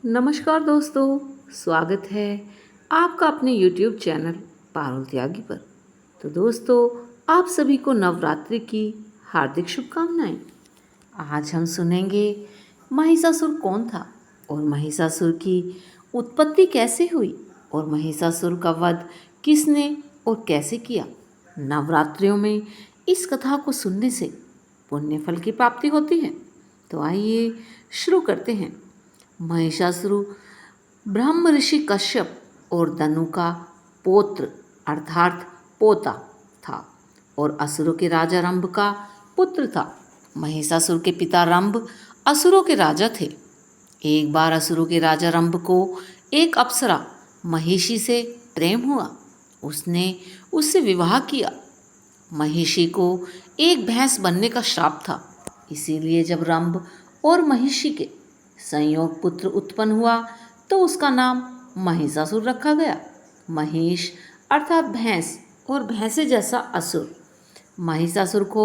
नमस्कार दोस्तों, स्वागत है आपका अपने YouTube चैनल पारुल त्यागी पर। तो दोस्तों, आप सभी को नवरात्रि की हार्दिक शुभकामनाएं। आज हम सुनेंगे महिषासुर कौन था और महिषासुर की उत्पत्ति कैसे हुई और महिषासुर का वध किसने और कैसे किया। नवरात्रियों में इस कथा को सुनने से पुण्य फल की प्राप्ति होती है। तो आइए शुरू करते हैं। महिषासुर ब्रह्म ऋषि कश्यप और दनु का पौत्र अर्थात पोता था और असुरों के राजा रंभ का पुत्र था। महिषासुर के पिता रंभ असुरों के राजा थे। एक बार असुरों के राजा रंभ को एक अप्सरा महिषी से प्रेम हुआ। उसने उससे विवाह किया। महिषी को एक भैंस बनने का श्राप था, इसीलिए जब रंभ और महिषी के संयोग पुत्र उत्पन्न हुआ तो उसका नाम महिषासुर रखा गया। महिष अर्थात भैंस और भैंसे जैसा असुर। महिषासुर को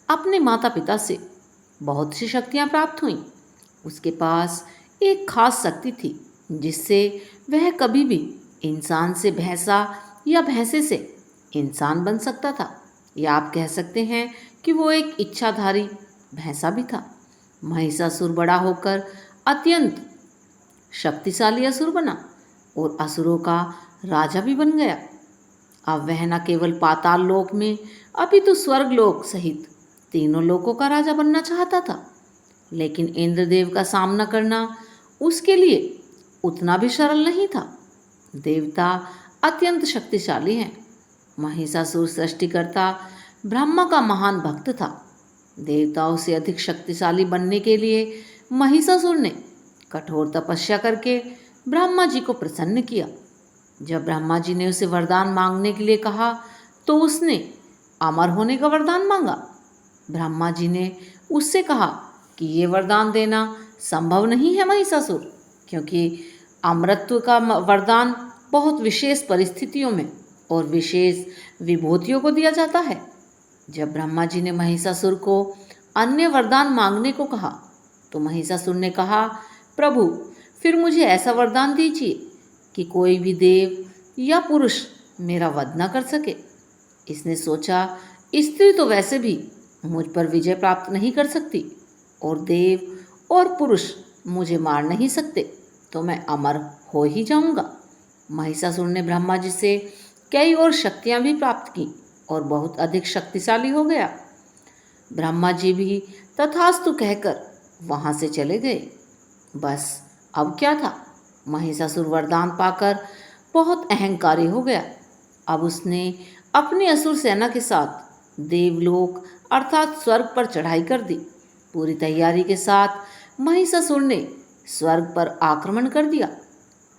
अपने माता पिता से बहुत सी शक्तियाँ प्राप्त हुईं। उसके पास एक खास शक्ति थी जिससे वह कभी भी इंसान से भैंसा या भैंसे से इंसान बन सकता था, या आप कह सकते हैं कि वो एक इच्छाधारी भैंसा भी था। महिषासुर बड़ा होकर अत्यंत शक्तिशाली असुर बना और असुरों का राजा भी बन गया। अब वह न केवल पाताल लोक में अपितु स्वर्ग लोक सहित तीनों लोकों का राजा बनना चाहता था। लेकिन इंद्रदेव का सामना करना उसके लिए उतना भी सरल नहीं था। देवता अत्यंत शक्तिशाली हैं। महिषासुर सृष्टिकर्ता ब्रह्मा का महान भक्त था। देवताओं से अधिक शक्तिशाली बनने के लिए महिषासुर ने कठोर तपस्या करके ब्रह्मा जी को प्रसन्न किया। जब ब्रह्मा जी ने उसे वरदान मांगने के लिए कहा तो उसने अमर होने का वरदान मांगा। ब्रह्मा जी ने उससे कहा कि ये वरदान देना संभव नहीं है महिषासुर, क्योंकि अमरत्व का वरदान बहुत विशेष परिस्थितियों में और विशेष विभूतियों को दिया जाता है। जब ब्रह्मा जी ने महिषासुर को अन्य वरदान मांगने को कहा तो महिषासुर ने कहा, प्रभु फिर मुझे ऐसा वरदान दीजिए कि कोई भी देव या पुरुष मेरा वध न कर सके। इसने सोचा, स्त्री तो वैसे भी मुझ पर विजय प्राप्त नहीं कर सकती और देव और पुरुष मुझे मार नहीं सकते, तो मैं अमर हो ही जाऊंगा। महिषासुर ने ब्रह्मा जी से कई और शक्तियां भी प्राप्त की और बहुत अधिक शक्तिशाली हो गया। ब्रह्मा जी भी तथास्तु कहकर वहां से चले गए। बस अब क्या था, महिषासुर वरदान पाकर बहुत अहंकारी हो गया। अब उसने अपनी असुर सेना के साथ देवलोक अर्थात स्वर्ग पर चढ़ाई कर दी। पूरी तैयारी के साथ महिषासुर ने स्वर्ग पर आक्रमण कर दिया।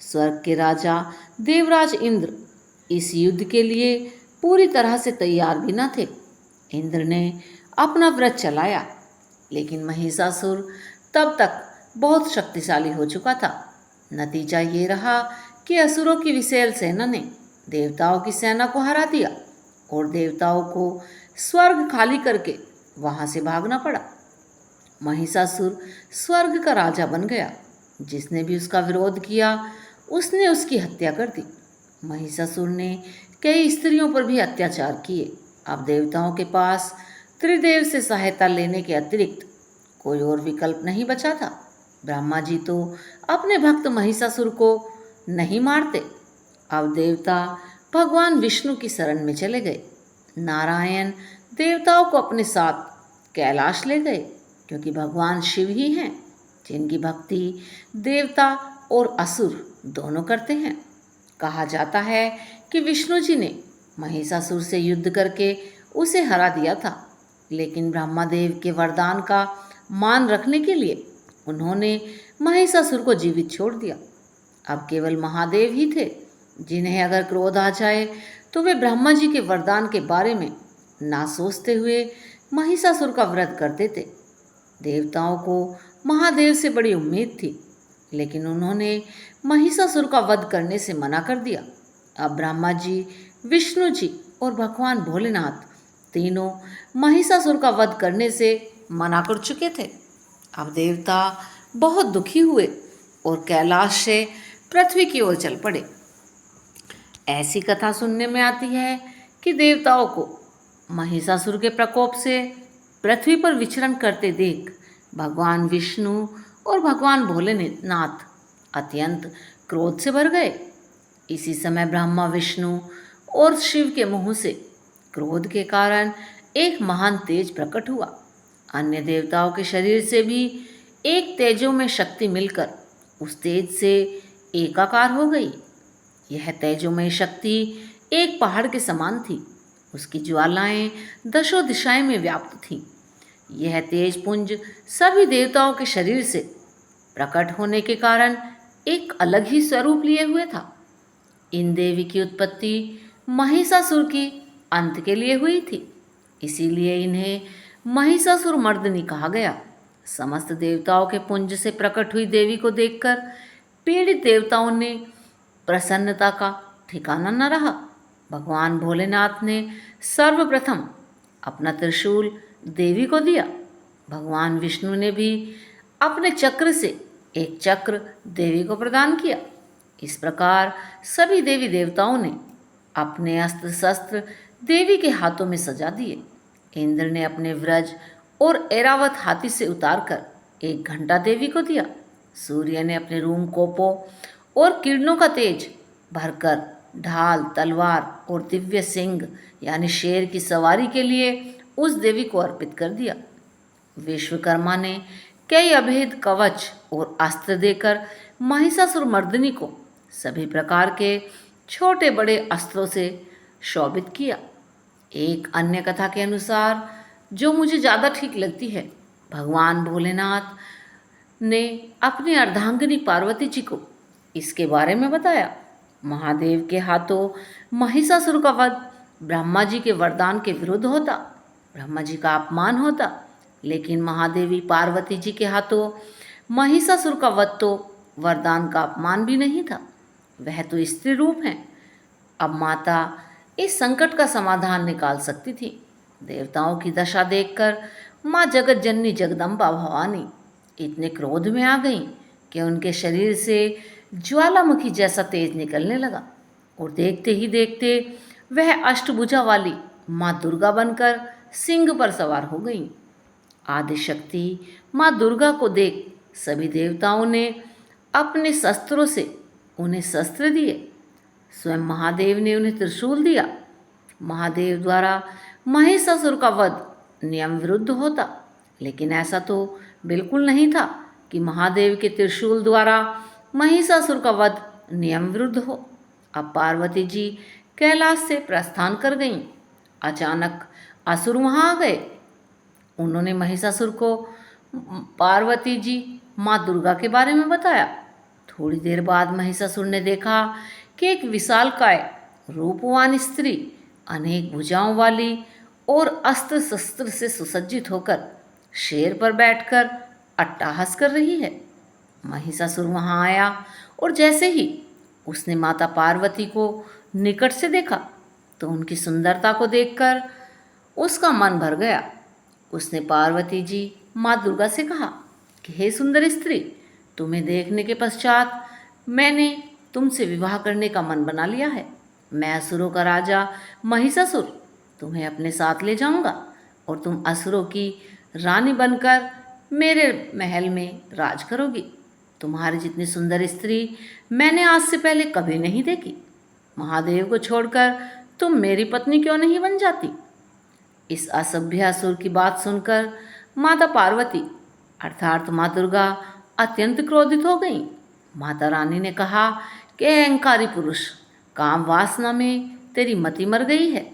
स्वर्ग के राजा देवराज इंद्र इस युद्ध के लिए पूरी तरह से तैयार भी न थे। इंद्र ने अपना व्रत चलाया, लेकिन महिषासुर तब तक बहुत शक्तिशाली हो चुका था। नतीजा ये रहा कि असुरों की विशाल सेना ने देवताओं की सेना को हरा दिया और देवताओं को स्वर्ग खाली करके वहां से भागना पड़ा। महिषासुर स्वर्ग का राजा बन गया। जिसने भी उसका विरोध किया उसने उसकी हत्या कर दी। महिषासुर ने कई स्त्रियों पर भी अत्याचार किए। अब देवताओं के पास त्रिदेव से सहायता लेने के अतिरिक्त कोई और विकल्प नहीं बचा था। ब्रह्मा जी तो अपने भक्त महिषासुर को नहीं मारते। अब देवता भगवान विष्णु की शरण में चले गए। नारायण देवताओं को अपने साथ कैलाश ले गए, क्योंकि भगवान शिव ही हैं जिनकी भक्ति देवता और असुर दोनों करते हैं। कहा जाता है कि विष्णु जी ने महिषासुर से युद्ध करके उसे हरा दिया था, लेकिन ब्रह्मादेव के वरदान का मान रखने के लिए उन्होंने महिषासुर को जीवित छोड़ दिया। अब केवल महादेव ही थे जिन्हें अगर क्रोध आ जाए तो वे ब्रह्मा जी के वरदान के बारे में ना सोचते हुए महिषासुर का वध कर देते। देवताओं को महादेव से बड़ी उम्मीद थी, लेकिन उन्होंने महिषासुर का वध करने से मना कर दिया। अब ब्रह्मा जी, विष्णु जी और भगवान भोलेनाथ तीनों महिषासुर का वध करने से मना कर चुके थे। अब देवता बहुत दुखी हुए और कैलाश से पृथ्वी की ओर चल पड़े। ऐसी कथा सुनने में आती है कि देवताओं को महिषासुर के प्रकोप से पृथ्वी पर विचरण करते देख भगवान विष्णु और भगवान भोलेनाथ अत्यंत क्रोध से भर गए। इसी समय ब्रह्मा, विष्णु और शिव के मुंह से क्रोध के कारण एक महान तेज प्रकट हुआ। अन्य देवताओं के शरीर से भी एक तेजो में शक्ति मिलकर उस तेज से एकाकार हो गई। यह तेजोमय शक्ति एक पहाड़ के समान थी। उसकी ज्वालाएं दशों दिशाएं में व्याप्त थीं। यह तेज पुंज सभी देवताओं के शरीर से प्रकट होने के कारण एक अलग ही स्वरूप लिए हुए था। इन देवी की उत्पत्ति महिषासुर की अंत के लिए हुई थी, इसीलिए इन्हें महिषासुर मर्दिनी कहा गया। समस्त देवताओं के पुंज से प्रकट हुई देवी को देखकर पीड़ित देवताओं ने प्रसन्नता का ठिकाना न रहा। भगवान भोलेनाथ ने सर्वप्रथम अपना त्रिशूल देवी को दिया। भगवान विष्णु ने भी अपने चक्र से एक चक्र देवी को प्रदान किया। इस प्रकार सभी देवी देवताओं ने अपने अस्त्र शस्त्र देवी के हाथों में सजा दिए। इंद्र ने अपने व्रज और ऐरावत हाथी से उतारकर एक घंटा देवी को दिया। सूर्य ने अपने रूम कोपों और किरणों का तेज भरकर ढाल, तलवार और दिव्य सिंह यानी शेर की सवारी के लिए उस देवी को अर्पित कर दिया। विश्वकर्मा ने कई अभेद कवच और अस्त्र देकर महिषासुर मर्दिनी को सभी प्रकार के छोटे बड़े अस्त्रों से शोभित किया। एक अन्य कथा के अनुसार, जो मुझे ज़्यादा ठीक लगती है, भगवान भोलेनाथ ने अपनी अर्धांगिनी पार्वती जी को इसके बारे में बताया। महादेव के हाथों महिषासुर का वध ब्रह्मा जी के वरदान के विरुद्ध होता, ब्रह्मा जी का अपमान होता, लेकिन महादेवी पार्वती जी के हाथों महिषासुर का वध तो वरदान का अपमान भी नहीं था, वह तो स्त्री रूप हैं। अब माता इस संकट का समाधान निकाल सकती थी। देवताओं की दशा देखकर माँ जगत जननी जगदम्बा भवानी इतने क्रोध में आ गईं कि उनके शरीर से ज्वालामुखी जैसा तेज निकलने लगा और देखते ही देखते वह अष्टभुजा वाली माँ दुर्गा बनकर सिंह पर सवार हो गईं। आदिशक्ति माँ दुर्गा को देख सभी देवताओं ने अपने शस्त्रों से उन्हें शस्त्र दिए। स्वयं महादेव ने उन्हें त्रिशूल दिया। महादेव द्वारा महिषासुर का वध नियम विरुद्ध होता, लेकिन ऐसा तो बिल्कुल नहीं था कि महादेव के त्रिशूल द्वारा महिषासुर का वध नियम विरुद्ध हो। अब पार्वती जी कैलाश से प्रस्थान कर गईं। अचानक असुर वहाँ आ गए। उन्होंने महिषासुर को पार्वती जी माँ दुर्गा के बारे में बताया। थोड़ी देर बाद महिषासुर ने देखा कि एक विशालकाय रूपवान स्त्री अनेक भुजाओं वाली और अस्त्र शस्त्र से सुसज्जित होकर शेर पर बैठकर अट्टहास कर रही है। महिषासुर वहाँ आया और जैसे ही उसने माता पार्वती को निकट से देखा तो उनकी सुंदरता को देखकर उसका मन भर गया। उसने पार्वती जी माँ दुर्गा से कहा कि हे सुंदर स्त्री, तुम्हें देखने के पश्चात मैंने तुमसे विवाह करने का मन बना लिया है। मैं असुरों का राजा महिषासुर तुम्हें अपने साथ ले जाऊंगा और तुम असुरों की रानी बनकर मेरे महल में राज करोगी। तुम्हारी जितनी सुंदर स्त्री मैंने आज से पहले कभी नहीं देखी। महादेव को छोड़कर तुम मेरी पत्नी क्यों नहीं बन जाती? इस असभ्य असुर की बात सुनकर माता पार्वती अर्थात माँ दुर्गा अत्यंत क्रोधित हो गईं। माता रानी ने कहा कि अहंकारी पुरुष, काम वासना में तेरी मति मर गई है।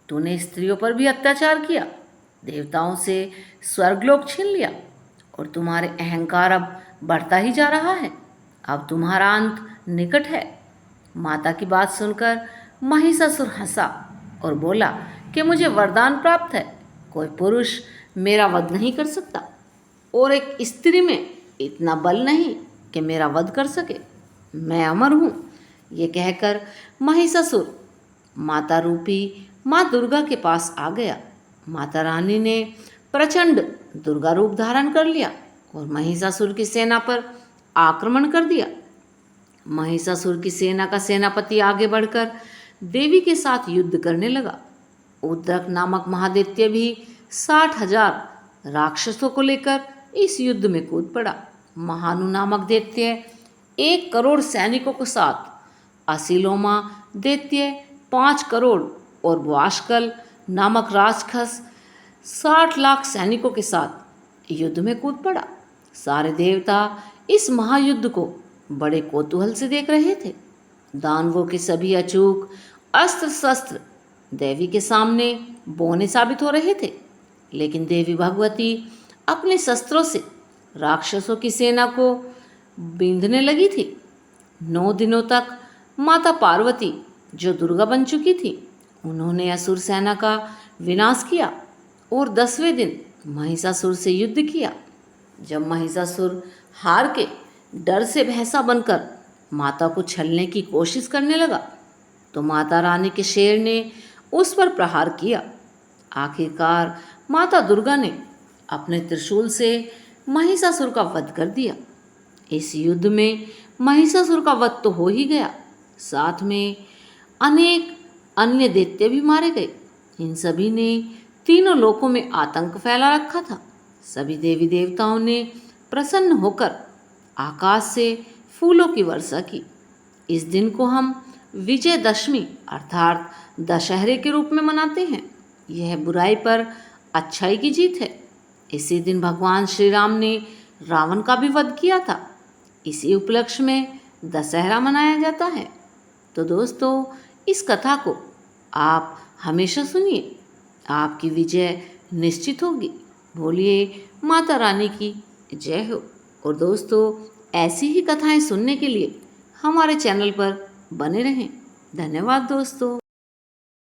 तूने स्त्रियों पर भी अत्याचार किया, देवताओं से स्वर्गलोक छीन लिया और तुम्हारे अहंकार अब बढ़ता ही जा रहा है। अब तुम्हारा अंत निकट है। माता की बात सुनकर महिषासुर हंसा और बोला कि मुझे वरदान प्राप्त है, कोई पुरुष मेरा वध नहीं कर सकता और एक स्त्री में इतना बल नहीं कि मेरा वध कर सके। मैं अमर हूँ। ये कहकर महिषासुर माता रूपी माँ दुर्गा के पास आ गया। माता रानी ने प्रचंड दुर्गा रूप धारण कर लिया और महिषासुर की सेना पर आक्रमण कर दिया। महिषासुर की सेना का सेनापति आगे बढ़कर देवी के साथ युद्ध करने लगा। उद्रक नामक महादैत्य भी 60,000 राक्षसों को लेकर इस युद्ध में कूद पड़ा। महानु नामक दैत्य 1 करोड़ सैनिकों के साथ, असिलोमा दैत्य 5 करोड़ और वाशकल नामक राक्षस 60 लाख सैनिकों के साथ युद्ध में कूद पड़ा। सारे देवता इस महायुद्ध को बड़े कौतूहल से देख रहे थे। दानवों के सभी अचूक अस्त्र शस्त्र देवी के सामने बौने साबित हो रहे थे, लेकिन देवी भगवती अपने शस्त्रों से राक्षसों की सेना को बींधने लगी थी। 9 दिनों तक माता पार्वती, जो दुर्गा बन चुकी थी, उन्होंने असुर सेना का विनाश किया और 10वें दिन महिषासुर से युद्ध किया। जब महिषासुर हार के डर से भैंसा बनकर माता को छलने की कोशिश करने लगा, तो माता रानी के शेर ने उस पर प्रहार किया। आखिरकार माता दुर्गा ने अपने त्रिशूल से महिषासुर का वध कर दिया। इस युद्ध में महिषासुर का वध तो हो ही गया, साथ में अनेक अन्य दैत्य भी मारे गए। इन सभी ने तीनों लोकों में आतंक फैला रखा था। सभी देवी देवताओं ने प्रसन्न होकर आकाश से फूलों की वर्षा की। इस दिन को हम विजयदशमी अर्थात दशहरे के रूप में मनाते हैं। यह बुराई पर अच्छाई की जीत है। इसी दिन भगवान श्री राम ने रावण का भी वध किया था। इसी उपलक्ष्य में दशहरा मनाया जाता है। तो दोस्तों, इस कथा को आप हमेशा सुनिए, आपकी विजय निश्चित होगी। बोलिए माता रानी की जय हो। और दोस्तों, ऐसी ही कथाएं सुनने के लिए हमारे चैनल पर बने रहें। धन्यवाद दोस्तों।